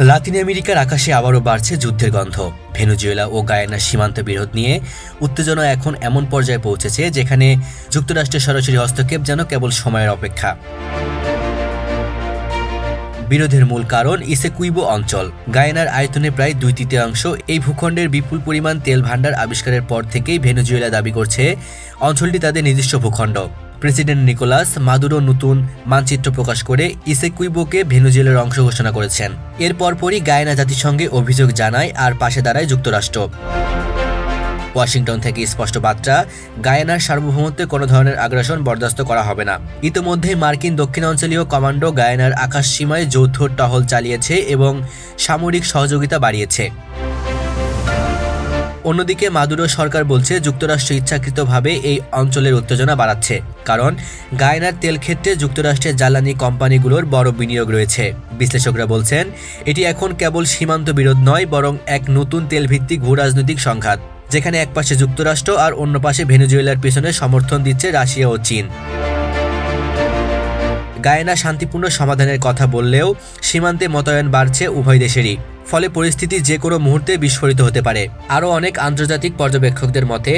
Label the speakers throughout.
Speaker 1: লাতিন আমেরিকার আকাশে আবারও বাড়ছে যুদ্ধের গন্ধ। ভেনেজুয়েলা ও গায়ানার সীমান্ত বিরোধ নিয়ে উত্তেজনা এখন এমন পর্যায়ে পৌঁছেছে যেখানে যুক্তরাষ্ট্রের সরাসরি হস্তক্ষেপ যেন কেবল সময়ের অপেক্ষা। বিরোধের মূল কারণ ইসেকুইবো অঞ্চল। গায়ানার আয়তনে প্রায় 2/3 এই ভূখণ্ডের বিপুল পরিমাণ তেল ভাণ্ডার আবিষ্কারের পর থেকেই ভেনেজুয়েলা দাবি করছে অঞ্চলটি তাদের নিজস্ব ভূখণ্ড। প্রেসিডেন্ট নিকোলাস মাদুরো নতুন মানচিত্র প্রকাশ করে ইসেকুইবোকে ভেনেজুয়েলার অংশ ঘোষণা করেছেন। এর পরপরই গায়ানা জাতিসংঘে অভিযোগ জানায় আর পাশে দাঁড়ায় যুক্তরাষ্ট্র। ওয়াশিংটন থেকে স্পষ্ট বার্তা, গায়ানার সার্বভৌমত্বে কোনো ধরনের আগ্রাসন বরদাস্ত করা হবে না। ইতোমধ্যেই মার্কিন দক্ষিণাঞ্চলীয় কমান্ডো গায়ানার আকাশ সীমায় যৌথ টহল চালিয়েছে এবং সামরিক সহযোগিতা বাড়িয়েছে। অন্যদিকে মাদুরো সরকার বলছে যুক্তরাষ্ট্র ইচ্ছাকৃতভাবে এই অঞ্চলের উত্তেজনা বাড়াচ্ছে, কারণ গায়ানার তেল ক্ষেত্রে যুক্তরাষ্ট্রের জ্বালানি কোম্পানিগুলোর বড় বিনিয়োগ রয়েছে। বিশ্লেষকরা বলছেন এটি এখন কেবল সীমান্ত বিরোধ নয়, বরং এক নতুন তেলভিত্তিক ভূরাজনৈতিক সংঘাত, যেখানে একপাশে যুক্তরাষ্ট্র আর অন্য পাশে ভেনেজুয়েলার পেছনে সমর্থন দিচ্ছে রাশিয়া ও চীন। গায়ানা শান্তিপূর্ণ সমাধানের কথা বললেও সীমান্তে মোতায়েন বাড়ছে উভয় দেশেরই, ফলে পরিস্থিতি যে কোনো মুহূর্তে বিস্ফোরিত হতে পারে। আরও অনেক আন্তর্জাতিক পর্যবেক্ষকদের মতে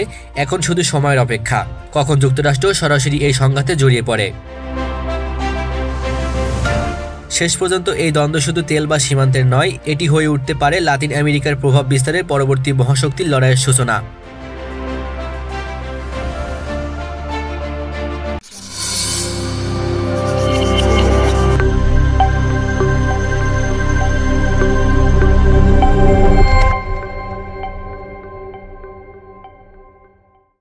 Speaker 1: এখন শুধু সময়ের অপেক্ষা, কখন যুক্তরাষ্ট্র সরাসরি এই সংঘাতে জড়িয়ে পড়ে। শেষ পর্যন্ত এই দ্বন্দ্ব শুধু তেল বা সীমান্তের নয়, এটি হয়ে উঠতে পারে লাতিন আমেরিকার প্রভাব বিস্তারের পরবর্তী মহাশক্তির লড়াইয়ের সূচনা।